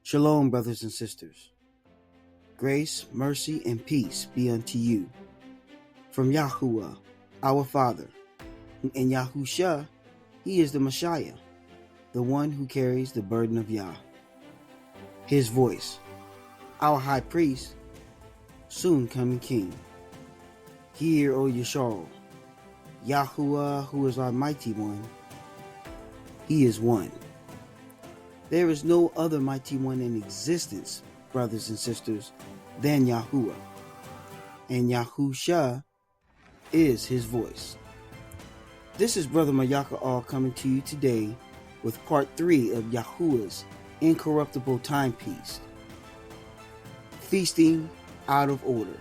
Shalom, brothers and sisters. Grace, mercy, and peace be unto you from Yahuwah, our Father, and Yahusha, he is the Messiah, the one who carries the burden of Yah. His voice, our high priest, soon coming king. Hear, O Yeshua, Yahuwah, who is our mighty one. He is one. There is no other mighty one in existence, brothers and sisters, than Yahuwah. And Yahusha is his voice. This is Brother Mayaka coming to you today with part 3 of Yahuwah's Incorruptible Timepiece, Feasting Out of Order.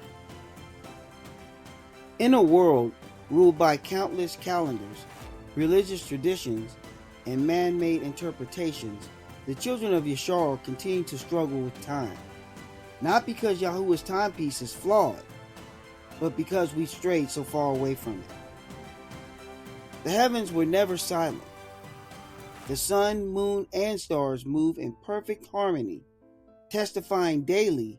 In a world ruled by countless calendars, religious traditions, and man-made interpretations, the children of Yeshua continue to struggle with time. Not because Yahuwah's timepiece is flawed, but because we strayed so far away from it. The heavens were never silent. The sun, moon, and stars move in perfect harmony, testifying daily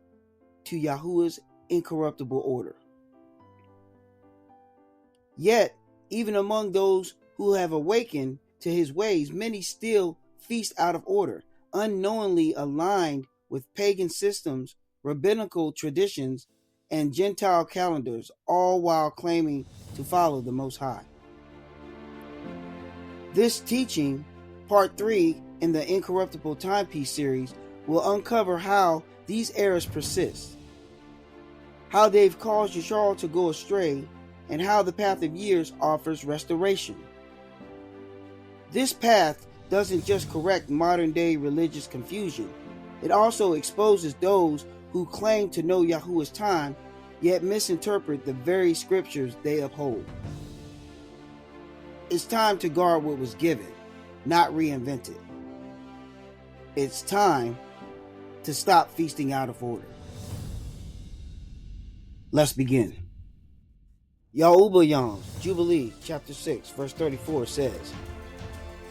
to Yahuwah's incorruptible order. Yet, even among those who have awakened to his ways, many still feast out of order, unknowingly aligned with pagan systems, rabbinical traditions, and Gentile calendars, all while claiming to follow the Most High. This teaching, part 3 in the Incorruptible Timepiece series, will uncover how these errors persist, how they've caused Yeshua to go astray, and how the path of years offers restoration. This path doesn't just correct modern-day religious confusion, it also exposes those who claim to know Yahuwah's time, yet misinterpret the very scriptures they uphold. It's time to guard what was given, not reinvent it. It's time to stop feasting out of order. Let's begin. YAHUAH'S Jubilee, chapter 6, verse 34 says,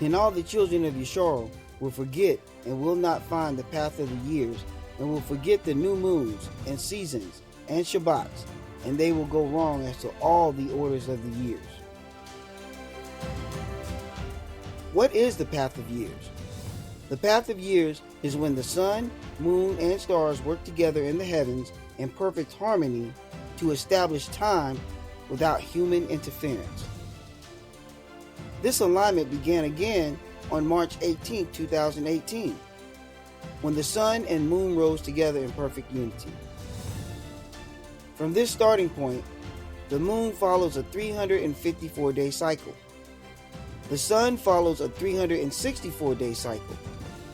"Then all the children of Yeshua will forget and will not find the path of the years, and will forget the new moons and seasons and Shabbats, and they will go wrong as to all the orders of the years." What is the path of years? The path of years is when the sun, moon, and stars work together in the heavens in perfect harmony to establish time without human interference. This alignment began again on March 18, 2018, when the sun and moon rose together in perfect unity. From this starting point, the moon follows a 354-day cycle. The sun follows a 364-day cycle,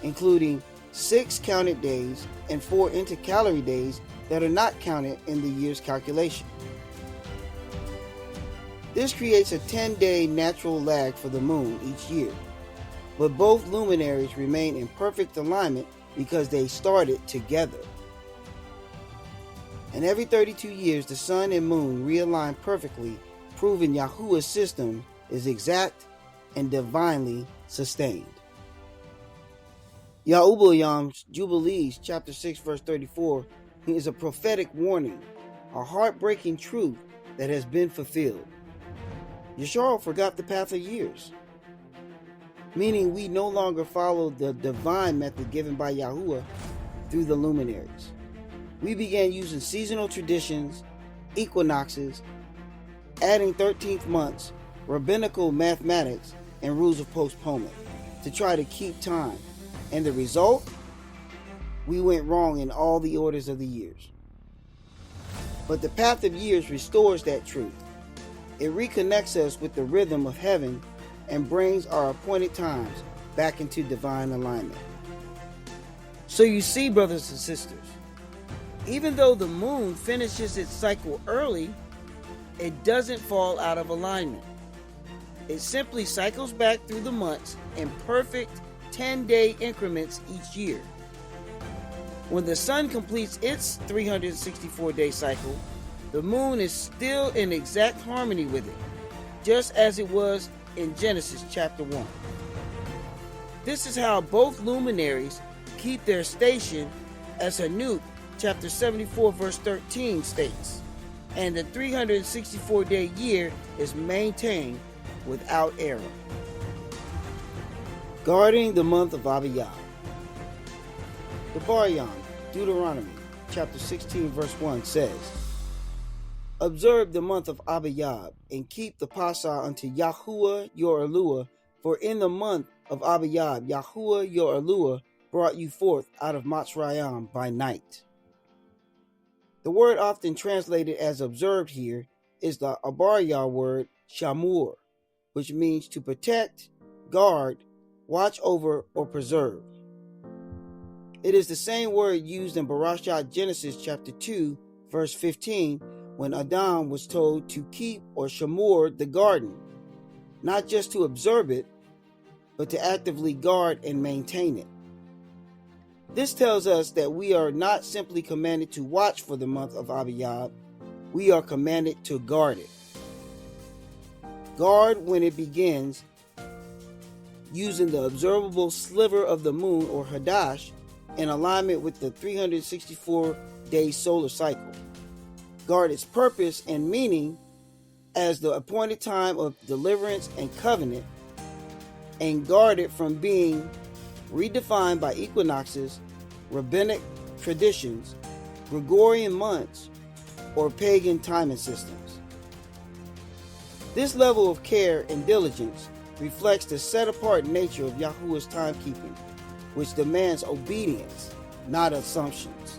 including 6 counted days and 4 intercalary days that are not counted in the year's calculation. This creates a 10-day natural lag for the moon each year, but both luminaries remain in perfect alignment because they started together. And every 32 years, the sun and moon realign perfectly, proving Yahuwah's system is exact and divinely sustained. YAHUAH'S Jubilees, chapter 6, verse 34, is a prophetic warning, a heartbreaking truth that has been fulfilled. Yeshua forgot the path of years, meaning we no longer follow the divine method given by Yahuwah through the luminaries. We began using seasonal traditions, equinoxes, adding 13th months, rabbinical mathematics, and rules of postponement to try to keep time. And the result? We went wrong in all the orders of the years. But the path of years restores that truth. It reconnects us with the rhythm of heaven and brings our appointed times back into divine alignment. So you see, brothers and sisters, even though the moon finishes its cycle early, it doesn't fall out of alignment. It simply cycles back through the months in perfect 10-day increments each year. When the sun completes its 364-day cycle, the moon is still in exact harmony with it, just as it was in Genesis chapter 1. This is how both luminaries keep their station, as Enoch chapter 74 verse 13 states, and the 364-day year is maintained without error. Guarding the month of Abiyab. The barley, Deuteronomy chapter 16 verse 1 says, Observe the month of Abiyab, and keep the Passover unto Yahuwah your Eluah, for in the month of Abiyab Yahuwah your Eluah brought you forth out of Mitzrayim by night. The word often translated as observed here is the Abarya word shamur, which means to protect, guard, watch over, or preserve. It is the same word used in Barashat Genesis chapter 2 verse 15 when Adam was told to keep or shamur the garden, not just to observe it, but to actively guard and maintain it. This tells us that we are not simply commanded to watch for the month of Abiyab, we are commanded to guard it. Guard when it begins, using the observable sliver of the moon or Hadash in alignment with the 364-day solar cycle. Guard its purpose and meaning as the appointed time of deliverance and covenant, and guard it from being redefined by equinoxes, rabbinic traditions, Gregorian months, or pagan timing systems. This level of care and diligence reflects the set-apart nature of Yahuwah's timekeeping, which demands obedience, not assumptions.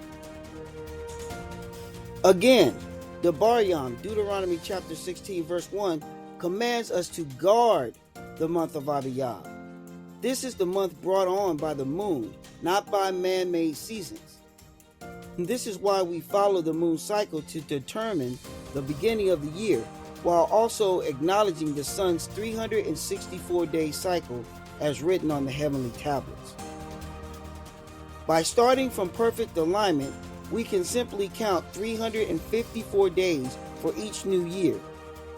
Again, the Baryam, Deuteronomy chapter 16 verse 1, commands us to guard the month of Abiyab. This is the month brought on by the moon, not by man-made seasons. And this is why we follow the moon cycle to determine the beginning of the year, while also acknowledging the sun's 364-day cycle as written on the heavenly tablets. By starting from perfect alignment, we can simply count 354 days for each new year.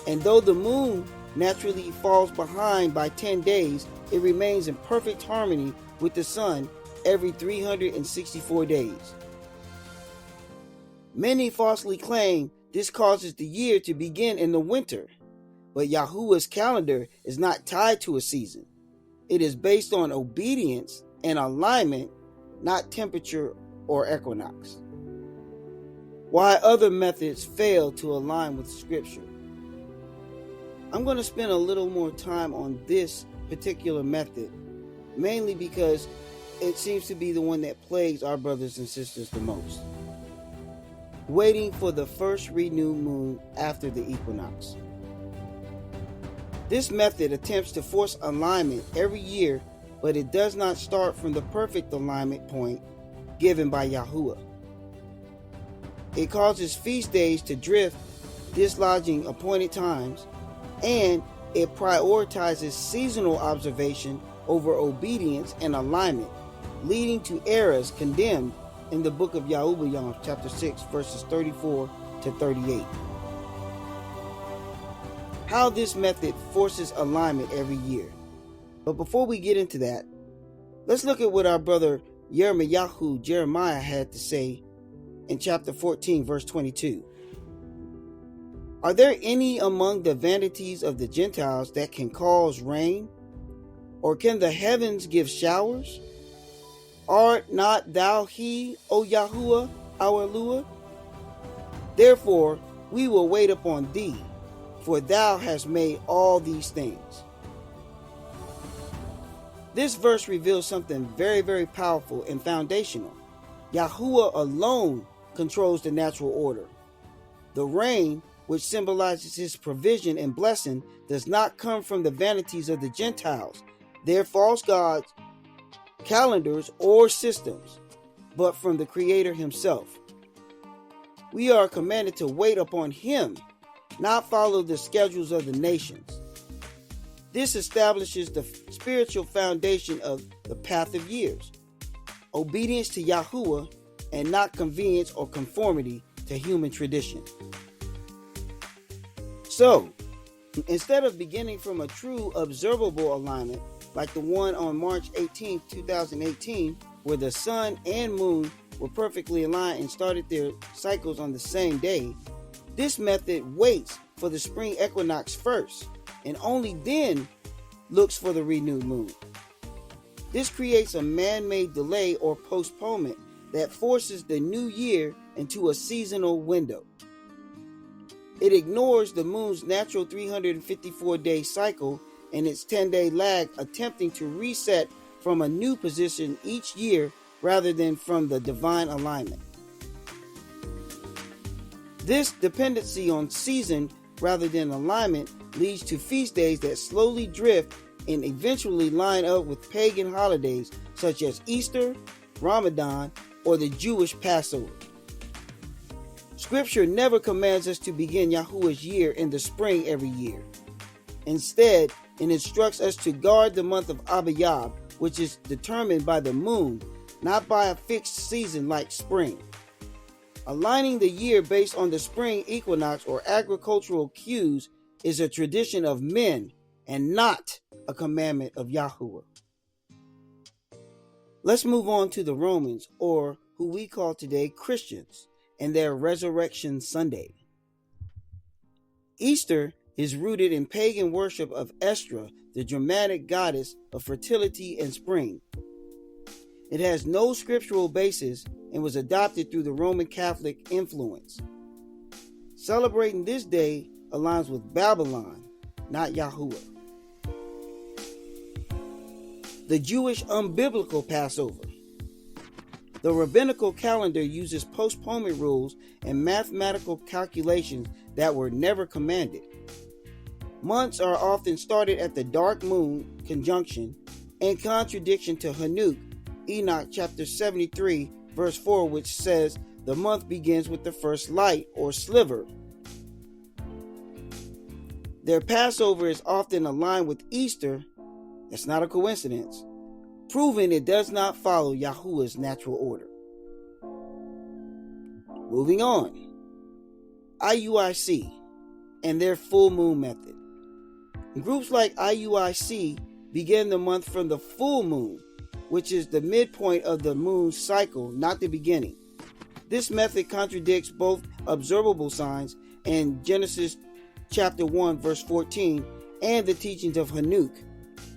And though the moon naturally falls behind by 10 days, it remains in perfect harmony with the sun every 364 days. Many falsely claim this causes the year to begin in the winter, but Yahuwah's calendar is not tied to a season. It is based on obedience and alignment, not temperature or equinox. Why other methods fail to align with Scripture. I'm going to spend a little more time on this particular method, mainly because it seems to be the one that plagues our brothers and sisters the most. Waiting for the first renewed moon after the equinox. This method attempts to force alignment every year, but it does not start from the perfect alignment point given by Yahuwah. It causes feast days to drift, dislodging appointed times, and it prioritizes seasonal observation over obedience and alignment, leading to errors condemned in the book of YAHUAH'S chapter 6 verses 34 to 38. How this method forces alignment every year. But before we get into that, let's look at what our brother Jeremiah had to say in chapter 14 verse 22. Are there any among the vanities of the Gentiles that can cause rain? Or can the heavens give showers? Art not thou he, O Yahuwah, our Eluah? Therefore we will wait upon thee, for thou hast made all these things. This verse reveals something very, very powerful and foundational. Yahuwah alone controls the natural order. The rain, which symbolizes his provision and blessing, does not come from the vanities of the Gentiles, their false gods, calendars, or systems, but from the Creator himself. We are commanded to wait upon him, not follow the schedules of the nations. This establishes the spiritual foundation of the path of years, obedience to Yahuwah, and not convenience or conformity to human tradition. So, instead of beginning from a true observable alignment like the one on March 18, 2018, where the sun and moon were perfectly aligned and started their cycles on the same day, this method waits for the spring equinox first and only then looks for the renewed moon. This creates a man-made delay or postponement that forces the new year into a seasonal window. It ignores the moon's natural 354-day cycle and its 10-day lag, attempting to reset from a new position each year rather than from the divine alignment. This dependency on season rather than alignment leads to feast days that slowly drift and eventually line up with pagan holidays such as Easter, Ramadan, or the Jewish Passover. Scripture never commands us to begin Yahuwah's year in the spring every year. Instead, it instructs us to guard the month of Abiyab, which is determined by the moon, not by a fixed season like spring. Aligning the year based on the spring equinox or agricultural cues is a tradition of men and not a commandment of Yahuwah. Let's move on to the Romans, or who we call today Christians, and their Resurrection Sunday. Easter is rooted in pagan worship of Estra, the Germanic goddess of fertility and spring. It has no scriptural basis and was adopted through the Roman Catholic influence. Celebrating this day aligns with Babylon, not Yahuwah. The Jewish unbiblical Passover. The rabbinical calendar uses postponement rules and mathematical calculations that were never commanded. Months are often started at the dark moon conjunction, in contradiction to Enoch chapter 73 verse 4, which says the month begins with the first light or sliver. Their Passover is often aligned with Easter. That's not a coincidence, proving it does not follow Yahuwah's natural order. Moving on. IUIC and their full moon method. Groups like IUIC begin the month from the full moon, which is the midpoint of the moon's cycle, not the beginning. This method contradicts both observable signs and Genesis chapter 1 verse 14 and the teachings of Enoch,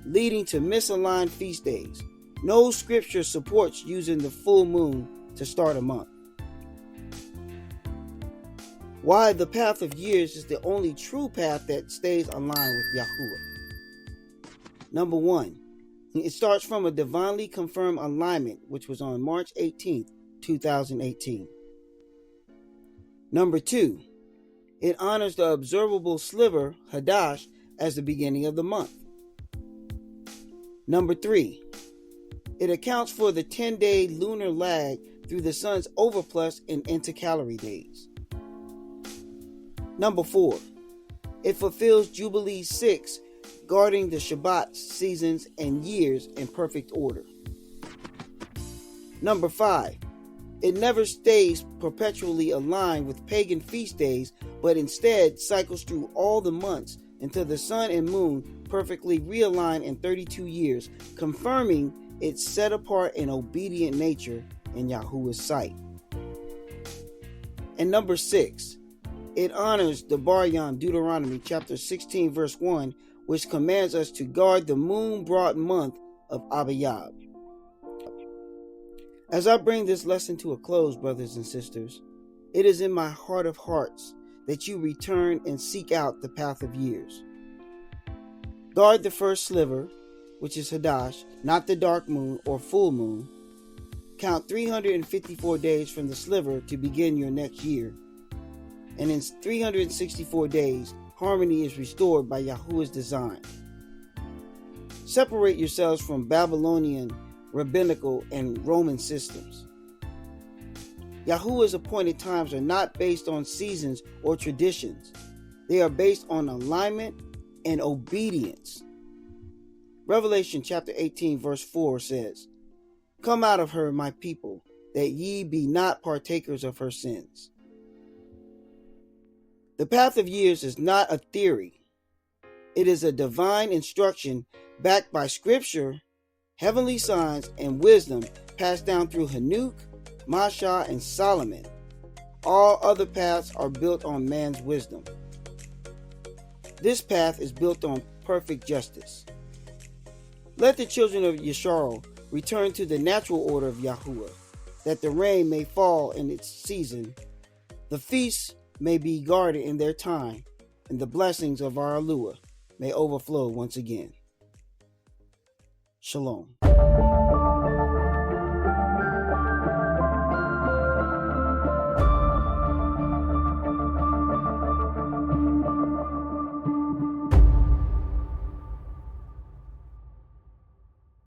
leading to misaligned feast days. No scripture supports using the full moon to start a month. Why the path of years is the only true path that stays aligned with Yahuwah. Number 1, it starts from a divinely confirmed alignment, which was on March 18th, 2018. Number 2, it honors the observable sliver, Hadash, as the beginning of the month. Number 3, it accounts for the 10-day lunar lag through the sun's overplus and intercalary days. Number 4, it fulfills Jubilee 6, guarding the Shabbat, seasons, and years in perfect order. Number 5, it never stays perpetually aligned with pagan feast days, but instead cycles through all the months until the sun and moon perfectly realign in 32 years, confirming its set apart and obedient nature in Yahuwah's sight. And number 6, it honors the Baryan, Deuteronomy chapter 16 verse 1, which commands us to guard the moon-brought month of Abiyab. As I bring this lesson to a close, brothers and sisters, it is in my heart of hearts that you return and seek out the path of years. Guard the first sliver, which is Hadash, not the dark moon or full moon. Count 354 days from the sliver to begin your next year. And in 364 days, harmony is restored by Yahuwah's design. Separate yourselves from Babylonian, rabbinical, and Roman systems. Yahuwah's appointed times are not based on seasons or traditions. They are based on alignment and obedience. Revelation chapter 18 verse 4 says, "Come out of her, my people, that ye be not partakers of her sins." The path of years is not a theory. It is a divine instruction backed by scripture heavenly signs, and wisdom passed down through Enoch, Masha, and Solomon. All other paths are built on man's wisdom. This path is built on perfect justice. Let the children of Yisrael return to the natural order of Yahuwah, that the rain may fall in its season, the feasts may be guarded in their time, and the blessings of our Yahuwah may overflow once again. Shalom.